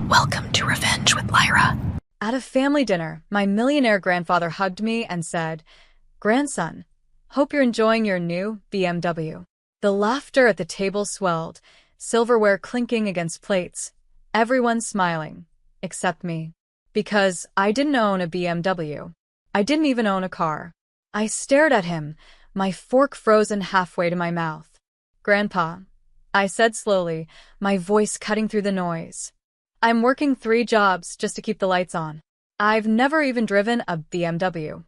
Welcome to Revenge with Lyra. At a family dinner, my millionaire grandfather hugged me and said, "Grandson, hope you're enjoying your new BMW." The laughter at the table swelled, silverware clinking against plates, everyone smiling, except me. Because I didn't own a BMW. I didn't even own a car. I stared at him, my fork frozen halfway to my mouth. "Grandpa," I said slowly, my voice cutting through the noise. "I'm working 3 jobs just to keep the lights on. I've never even driven a BMW."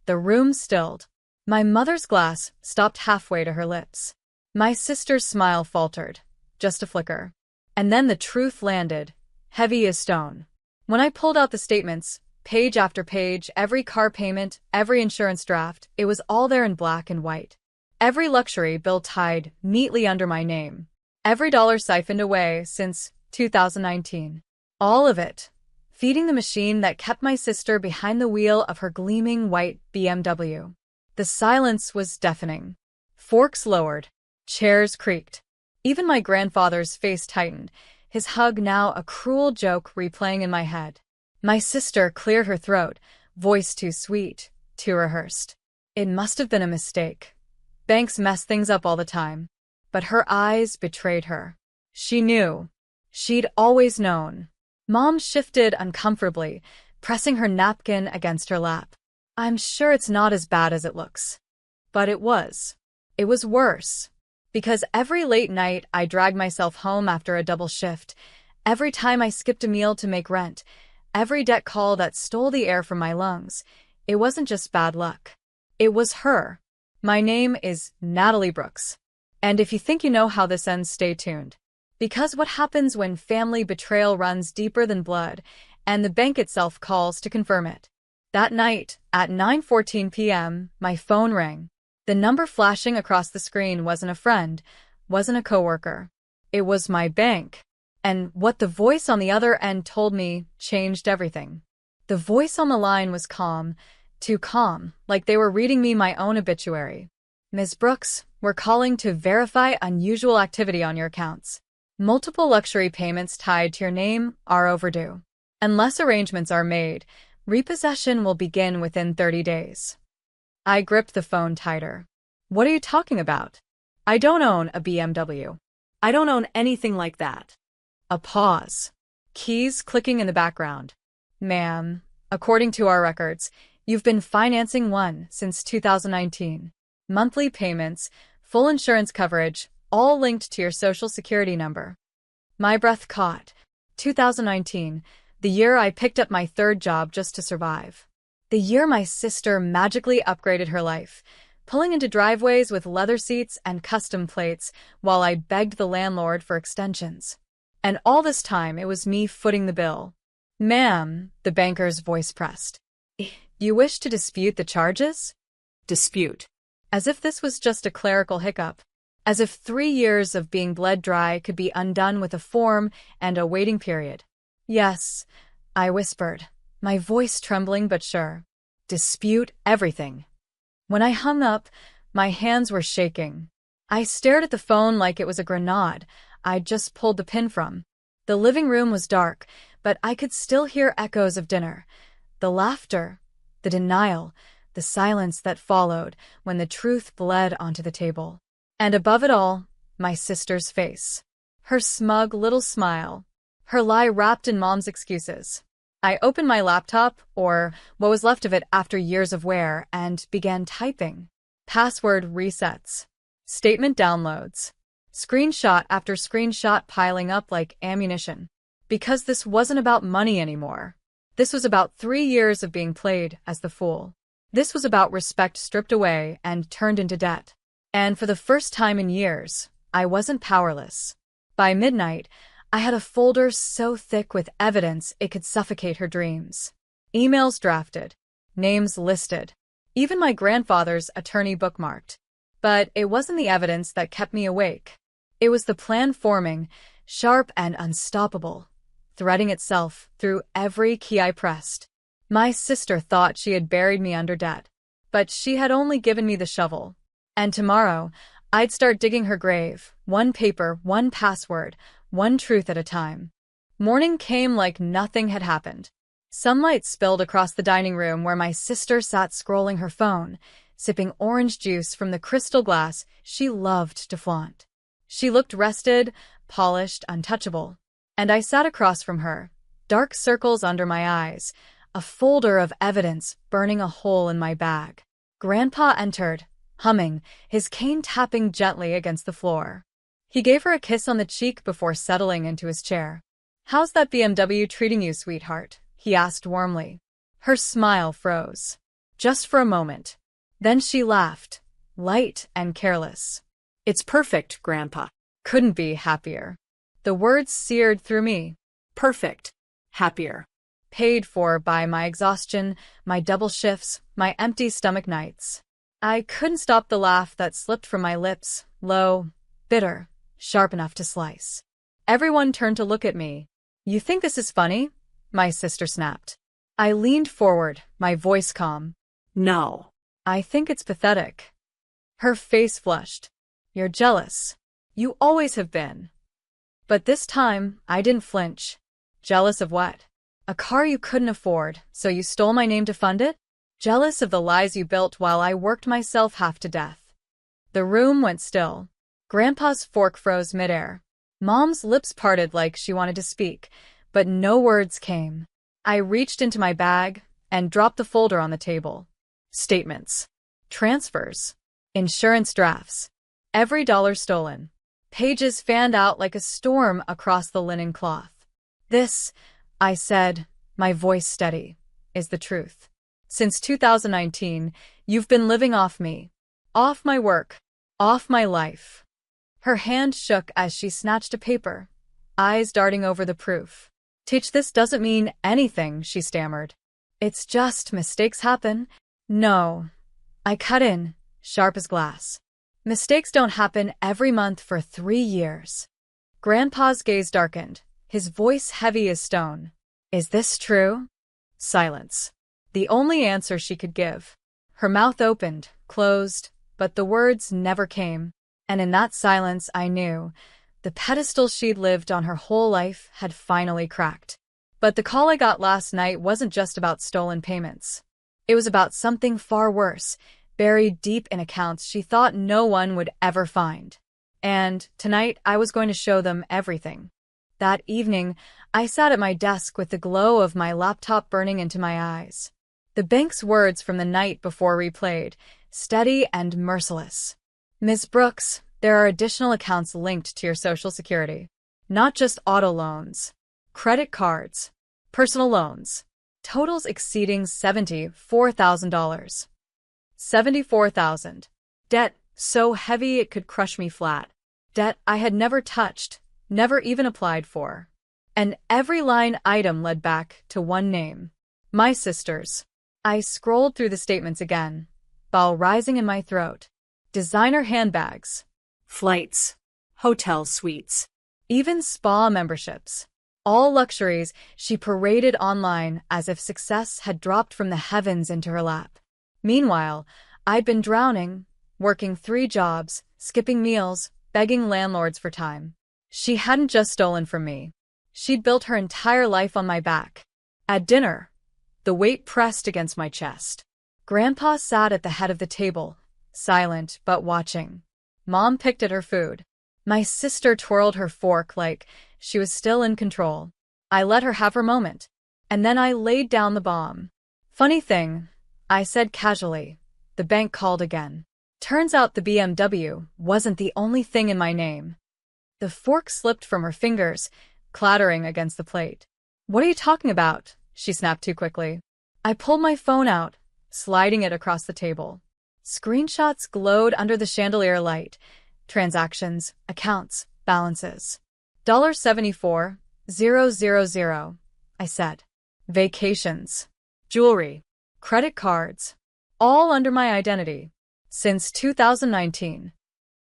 The room stilled. My mother's glass stopped halfway to her lips. My sister's smile faltered, just a flicker. And then the truth landed, heavy as stone. When I pulled out the statements, page after page, every car payment, every insurance draft, it was all there in black and white. Every luxury bill tied neatly under my name. Every dollar siphoned away since 2019. All of it, feeding the machine that kept my sister behind the wheel of her gleaming white BMW. The silence was deafening. Forks lowered. Chairs creaked. Even my grandfather's face tightened, his hug now a cruel joke replaying in my head. My sister cleared her throat, voice too sweet, too rehearsed. It must have been a mistake. Banks mess things up all the time. But her eyes betrayed her. She knew. She'd always known. Mom shifted uncomfortably, pressing her napkin against her lap. "I'm sure it's not as bad as it looks." But it was. It was worse. Because every late night I dragged myself home after a double shift, every time I skipped a meal to make rent, every debt call that stole the air from my lungs, it wasn't just bad luck. It was her. My name is Natalie Brooks. And if you think you know how this ends, stay tuned. Because what happens when family betrayal runs deeper than blood, and the bank itself calls to confirm it. That night, at 9:14 p.m., my phone rang. The number flashing across the screen wasn't a friend, wasn't a coworker. It was my bank. And what the voice on the other end told me changed everything. The voice on the line was calm, too calm, like they were reading me my own obituary. "Ms. Brooks, we're calling to verify unusual activity on your accounts. Multiple luxury payments tied to your name are overdue. Unless arrangements are made, repossession will begin within 30 days. I gripped the phone tighter. "What are you talking about? I don't own a BMW. I don't own anything like that." A pause. Keys clicking in the background. "Ma'am, according to our records, you've been financing one since 2019. Monthly payments, full insurance coverage, all linked to your social security number." My breath caught. 2019, the year I picked up my 3rd job just to survive. The year my sister magically upgraded her life, pulling into driveways with leather seats and custom plates while I begged the landlord for extensions. And all this time, it was me footing the bill. "Ma'am," the banker's voice pressed. "You wish to dispute the charges?" Dispute. As if this was just a clerical hiccup. As if 3 years of being bled dry could be undone with a form and a waiting period. "Yes," I whispered, my voice trembling but sure. "Dispute everything." When I hung up, my hands were shaking. I stared at the phone like it was a grenade I'd just pulled the pin from. The living room was dark, but I could still hear echoes of dinner. The laughter, the denial, the silence that followed when the truth bled onto the table. And above it all, my sister's face. Her smug little smile. Her lie wrapped in Mom's excuses. I opened my laptop, or what was left of it after years of wear, and began typing. Password resets. Statement downloads. Screenshot after screenshot piling up like ammunition. Because this wasn't about money anymore. This was about 3 years of being played as the fool. This was about respect stripped away and turned into debt. And for the first time in years, I wasn't powerless. By midnight, I had a folder so thick with evidence it could suffocate her dreams. Emails drafted, names listed, even my grandfather's attorney bookmarked. But it wasn't the evidence that kept me awake. It was the plan forming, sharp and unstoppable, threading itself through every key I pressed. My sister thought she had buried me under debt, but she had only given me the shovel. And tomorrow, I'd start digging her grave, one paper, one password, one truth at a time. Morning came like nothing had happened. Sunlight spilled across the dining room where my sister sat scrolling her phone, sipping orange juice from the crystal glass she loved to flaunt. She looked rested, polished, untouchable. And I sat across from her, dark circles under my eyes, a folder of evidence burning a hole in my bag. Grandpa entered, humming, his cane tapping gently against the floor. He gave her a kiss on the cheek before settling into his chair. "How's that BMW treating you, sweetheart?" he asked warmly. Her smile froze. Just for a moment. Then she laughed, light and careless. "It's perfect, Grandpa." Couldn't be happier. The words seared through me. Perfect. Happier. Paid for by my exhaustion, my double shifts, my empty stomach nights. I couldn't stop the laugh that slipped from my lips, low, bitter, sharp enough to slice. Everyone turned to look at me. "You think this is funny?" my sister snapped. I leaned forward, my voice calm. "No." "I think it's pathetic." Her face flushed. "You're jealous. You always have been." But this time, I didn't flinch. Jealous of what? A car you couldn't afford, so you stole my name to fund it? Jealous of the lies you built while I worked myself half to death. The room went still. Grandpa's fork froze midair. Mom's lips parted like she wanted to speak, but no words came. I reached into my bag and dropped the folder on the table. Statements. Transfers. Insurance drafts. Every dollar stolen. Pages fanned out like a storm across the linen cloth. "This," I said, my voice steady, "is the truth. Since 2019, you've been living off me. Off my work. Off my life." Her hand shook as she snatched a paper, eyes darting over the proof. "Teach, this doesn't mean anything," she stammered. "It's just mistakes happen." "No." I cut in, sharp as glass. "Mistakes don't happen every month for 3 years." Grandpa's gaze darkened, his voice heavy as stone. "Is this true?" Silence. The only answer she could give. Her mouth opened, closed, but the words never came. And in that silence I knew the pedestal she'd lived on her whole life had finally cracked. But the call I got last night wasn't just about stolen payments. It was about something far worse, buried deep in accounts she thought no one would ever find. And tonight I was going to show them everything. That evening, I sat at my desk with the glow of my laptop burning into my eyes. The bank's words from the night before replayed, steady and merciless. "Ms. Brooks, there are additional accounts linked to your Social Security. Not just auto loans. Credit cards. Personal loans. Totals exceeding $74,000. $74,000. Debt so heavy it could crush me flat. Debt I had never touched, never even applied for. And every line item led back to one name. My sister's." I scrolled through the statements again, bile rising in my throat. Designer handbags. Flights. Hotel suites. Even spa memberships. All luxuries she paraded online as if success had dropped from the heavens into her lap. Meanwhile, I'd been drowning, working 3 jobs, skipping meals, begging landlords for time. She hadn't just stolen from me. She'd built her entire life on my back. At dinner, the weight pressed against my chest. Grandpa sat at the head of the table, silent but watching. Mom picked at her food. My sister twirled her fork like she was still in control. I let her have her moment, and then I laid down the bomb. "Funny thing," I said casually. The bank called again. Turns out the BMW wasn't the only thing in my name. The fork slipped from her fingers, clattering against the plate. "What are you talking about?" she snapped too quickly. I pulled my phone out, sliding it across the table. Screenshots glowed under the chandelier light. Transactions, accounts, balances. $74,000, I said. Vacations, jewelry, credit cards, all under my identity. Since 2019.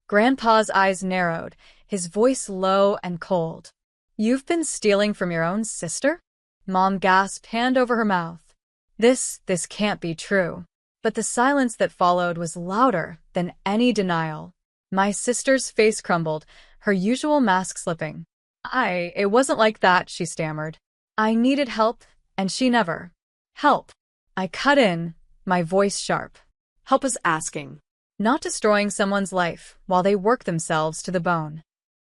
Grandpa's eyes narrowed, his voice low and cold. "You've been stealing from your own sister?" Mom gasped, hand over her mouth. This can't be true. But the silence that followed was louder than any denial. My sister's face crumbled, her usual mask slipping. It wasn't like that, she stammered. I needed help, and she never. Help. I cut in, my voice sharp. Help is asking. Not destroying someone's life while they work themselves to the bone.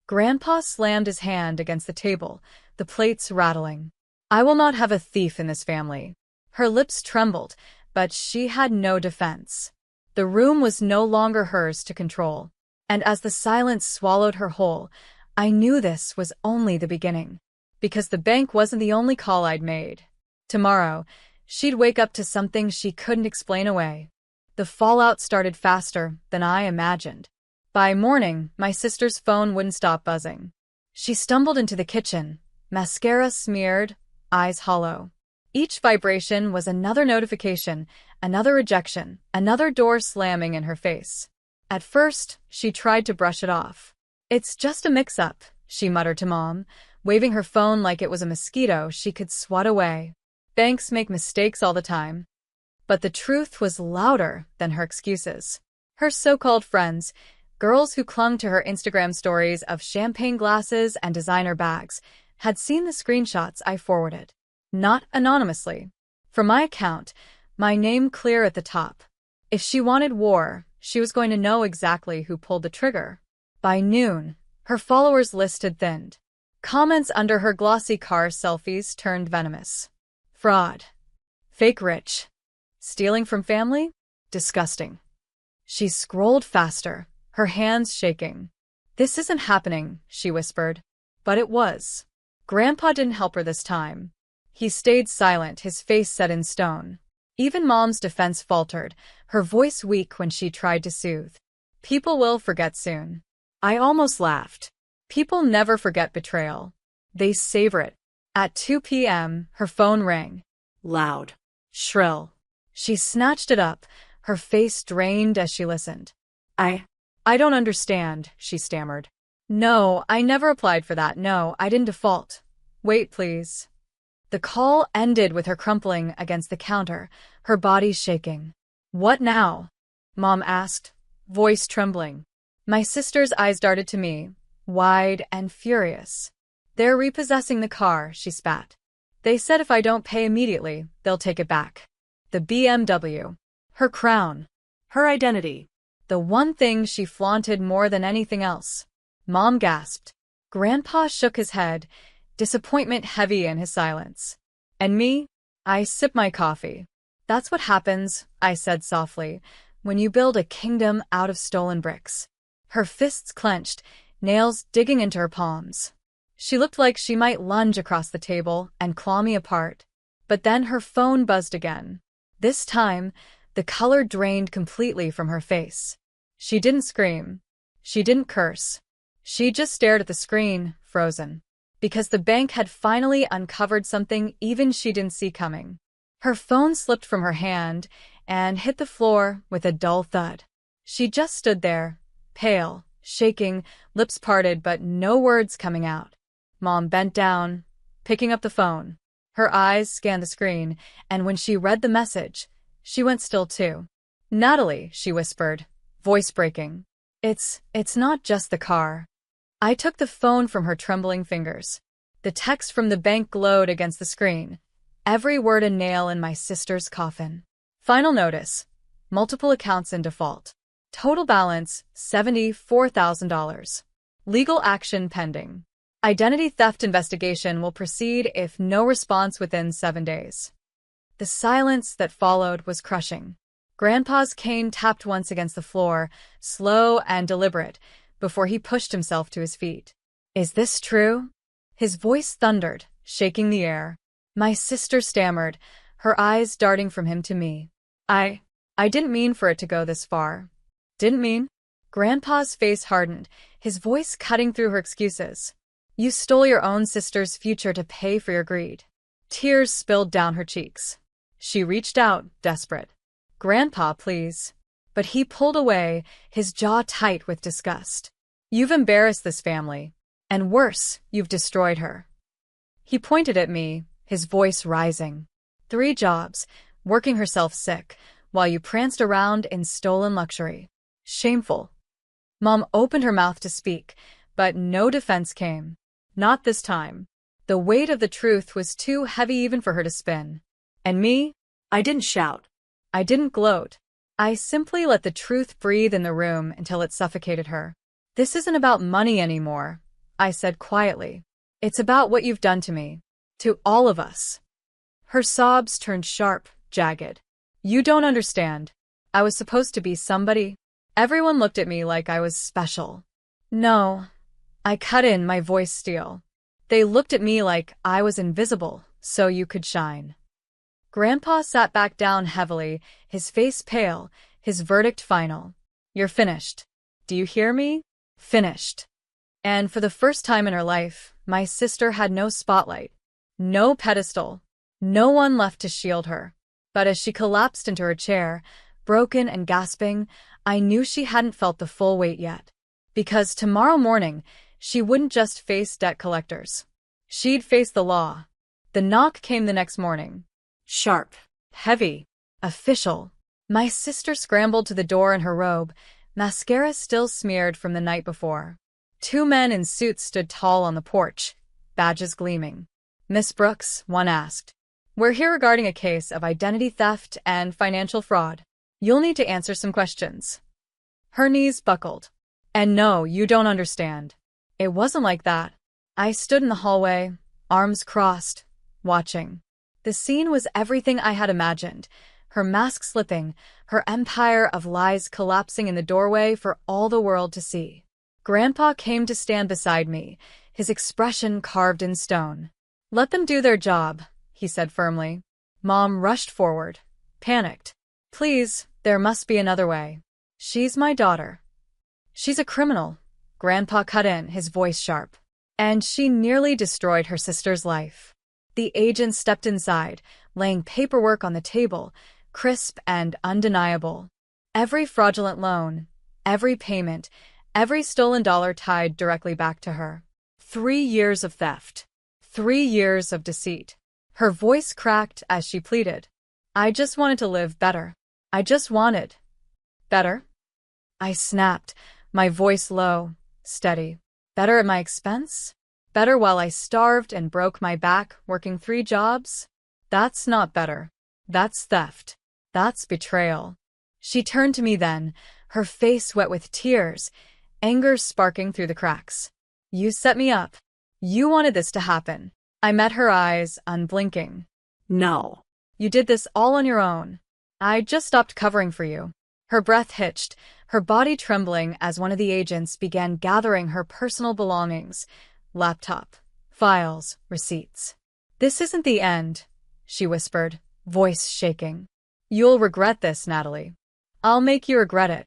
Grandpa slammed his hand against the table, the plates rattling. I will not have a thief in this family. Her lips trembled, but she had no defense. The room was no longer hers to control, and as the silence swallowed her whole, I knew this was only the beginning. Because the bank wasn't the only call I'd made. Tomorrow, she'd wake up to something she couldn't explain away. The fallout started faster than I imagined. By morning, my sister's phone wouldn't stop buzzing. She stumbled into the kitchen, mascara smeared, eyes hollow. Each vibration was another notification, another rejection, another door slamming in her face. At first, she tried to brush it off. It's just a mix-up, she muttered to Mom, waving her phone like it was a mosquito she could swat away. Banks make mistakes all the time. But the truth was louder than her excuses. Her so-called friends, girls who clung to her Instagram stories of champagne glasses and designer bags, had seen the screenshots I forwarded. Not anonymously. From my account, my name clear at the top. If she wanted war, she was going to know exactly who pulled the trigger. By noon, her followers list had thinned. Comments under her glossy car selfies turned venomous. Fraud. Fake rich. Stealing from family? Disgusting. She scrolled faster, her hands shaking. This isn't happening, she whispered. But it was. Grandpa didn't help her this time. He stayed silent, his face set in stone. Even Mom's defense faltered, her voice weak when she tried to soothe. People will forget soon. I almost laughed. People never forget betrayal. They savor it. At 2 p.m., her phone rang. Loud. Shrill. She snatched it up, her face drained as she listened. I don't understand, she stammered. No, I never applied for that. No, I didn't default. Wait, please. The call ended with her crumpling against the counter, her body shaking. What now? Mom asked, voice trembling. My sister's eyes darted to me, wide and furious. They're repossessing the car, she spat. They said if I don't pay immediately, they'll take it back. The BMW. Her crown. Her identity. The one thing she flaunted more than anything else. Mom gasped. Grandpa shook his head, disappointment heavy in his silence. And me? I sipped my coffee. That's what happens, I said softly, when you build a kingdom out of stolen bricks. Her fists clenched, nails digging into her palms. She looked like she might lunge across the table and claw me apart. But then her phone buzzed again. This time, the color drained completely from her face. She didn't scream. She didn't curse. She just stared at the screen, frozen. Because the bank had finally uncovered something even she didn't see coming. Her phone slipped from her hand and hit the floor with a dull thud. She just stood there, pale, shaking, lips parted but no words coming out. Mom bent down, picking up the phone. Her eyes scanned the screen, and when she read the message, she went still too. Natalie, she whispered, voice breaking. It's not just the car. I took the phone from her trembling fingers. The text from the bank glowed against the screen, every word a nail in my sister's coffin. Final notice. Multiple accounts in default. Total balance, $74,000. Legal action pending. Identity theft investigation will proceed if no response within 7 days. The silence that followed was crushing. Grandpa's cane tapped once against the floor, slow and deliberate, before he pushed himself to his feet. Is this true? His voice thundered, shaking the air. My sister stammered, her eyes darting from him to me. I didn't mean for it to go this far. Didn't mean? Grandpa's face hardened, his voice cutting through her excuses. You stole your own sister's future to pay for your greed. Tears spilled down her cheeks. She reached out, desperate. Grandpa, please. But he pulled away, his jaw tight with disgust. You've embarrassed this family. And worse, you've destroyed her. He pointed at me, his voice rising. 3 jobs, working herself sick, while you pranced around in stolen luxury. Shameful. Mom opened her mouth to speak, but no defense came. Not this time. The weight of the truth was too heavy even for her to spin. And me? I didn't shout. I didn't gloat. I simply let the truth breathe in the room until it suffocated her. This isn't about money anymore, I said quietly. It's about what you've done to me. To all of us. Her sobs turned sharp, jagged. You don't understand. I was supposed to be somebody. Everyone looked at me like I was special. No. I cut in, my voice steel. They looked at me like I was invisible, so you could shine. Grandpa sat back down heavily, his face pale, his verdict final. You're finished. Do you hear me? Finished. And for the first time in her life, my sister had no spotlight, no pedestal, no one left to shield her. But as she collapsed into her chair, broken and gasping, I knew she hadn't felt the full weight yet. Because tomorrow morning, she wouldn't just face debt collectors. She'd face the law. The knock came the next morning. Sharp. Heavy. Official. My sister scrambled to the door in her robe, mascara still smeared from the night before. Two men in suits stood tall on the porch, badges gleaming. Miss Brooks, one asked. We're here regarding a case of identity theft and financial fraud. You'll need to answer some questions. Her knees buckled. And no, you don't understand. It wasn't like that. I stood in the hallway, arms crossed, watching. The scene was everything I had imagined. Her mask slipping, her empire of lies collapsing in the doorway for all the world to see. Grandpa came to stand beside me, his expression carved in stone. Let them do their job, he said firmly. Mom rushed forward, panicked. Please, there must be another way. She's my daughter. She's a criminal. Grandpa cut in, his voice sharp. And she nearly destroyed her sister's life. The agent stepped inside, laying paperwork on the table, crisp and undeniable. Every fraudulent loan, every payment, every stolen dollar tied directly back to her. 3 years of theft. 3 years of deceit. Her voice cracked as she pleaded. I just wanted to live better. I just wanted. Better? I snapped, my voice low, steady. Better at my expense? Better while I starved and broke my back working 3 jobs? That's not better. That's theft. That's betrayal. She turned to me then, her face wet with tears, anger sparking through the cracks. You set me up. You wanted this to happen. I met her eyes, unblinking. No. You did this all on your own. I just stopped covering for you. Her breath hitched, her body trembling as one of the agents began gathering her personal belongings. Laptop, files, receipts. This isn't the end, she whispered, voice shaking. You'll regret this, Natalie. I'll make you regret it.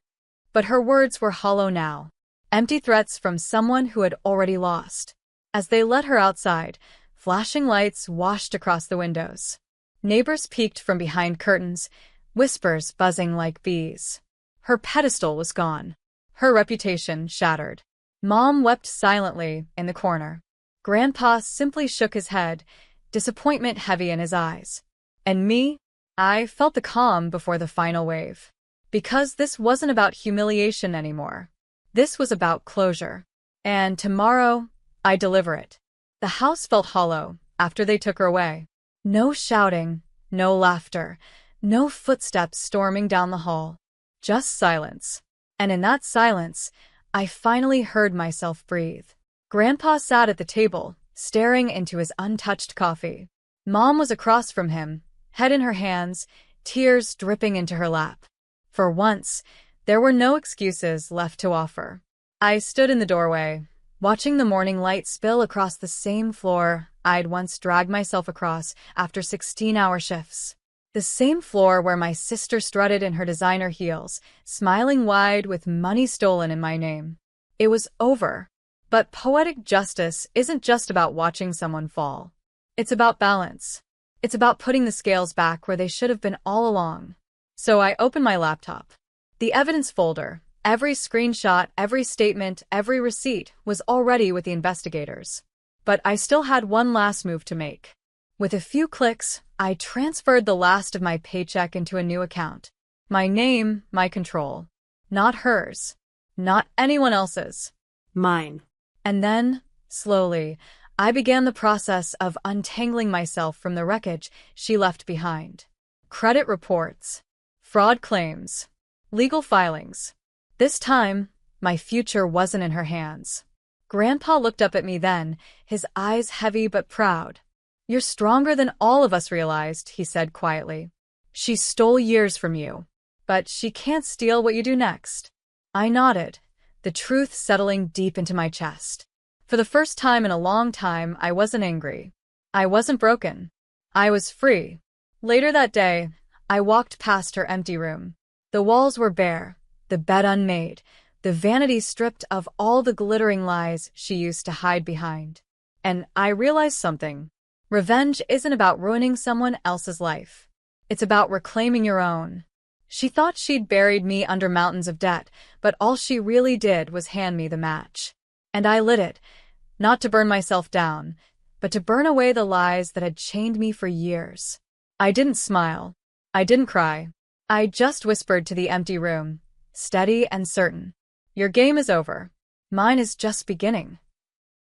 But her words were hollow now, empty threats from someone who had already lost. As they led her outside, flashing lights washed across the windows. Neighbors peeked from behind curtains, whispers buzzing like bees. Her pedestal was gone, her reputation shattered. Mom wept silently in the corner. Grandpa simply shook his head, disappointment heavy in his eyes. And me? I felt the calm before the final wave. Because this wasn't about humiliation anymore. This was about closure. And tomorrow, I deliver it. The house felt hollow after they took her away. No shouting, no laughter, no footsteps storming down the hall. Just silence. And in that silence, I finally heard myself breathe. Grandpa sat at the table, staring into his untouched coffee. Mom was across from him, head in her hands, tears dripping into her lap. For once, there were no excuses left to offer. I stood in the doorway, watching the morning light spill across the same floor I'd once dragged myself across after 16-hour shifts. The same floor where my sister strutted in her designer heels, smiling wide with money stolen in my name. It was over. But poetic justice isn't just about watching someone fall. It's about balance. It's about putting the scales back where they should have been all along. So I opened my laptop. The evidence folder, every screenshot, every statement, every receipt was already with the investigators. But I still had one last move to make. With a few clicks, I transferred the last of my paycheck into a new account. My name, my control. Not hers. Not anyone else's. Mine. And then, slowly, I began the process of untangling myself from the wreckage she left behind. Credit reports, fraud claims, legal filings. This time, my future wasn't in her hands. Grandpa looked up at me then, his eyes heavy but proud. "You're stronger than all of us realized," he said quietly. "She stole years from you, but she can't steal what you do next." I nodded, the truth settling deep into my chest. For the first time in a long time, I wasn't angry. I wasn't broken. I was free. Later that day, I walked past her empty room. The walls were bare, the bed unmade, the vanity stripped of all the glittering lies she used to hide behind. And I realized something. Revenge isn't about ruining someone else's life. It's about reclaiming your own. She thought she'd buried me under mountains of debt, but all she really did was hand me the match. And I lit it, not to burn myself down, but to burn away the lies that had chained me for years. I didn't smile. I didn't cry. I just whispered to the empty room, steady and certain. "Your game is over. Mine is just beginning."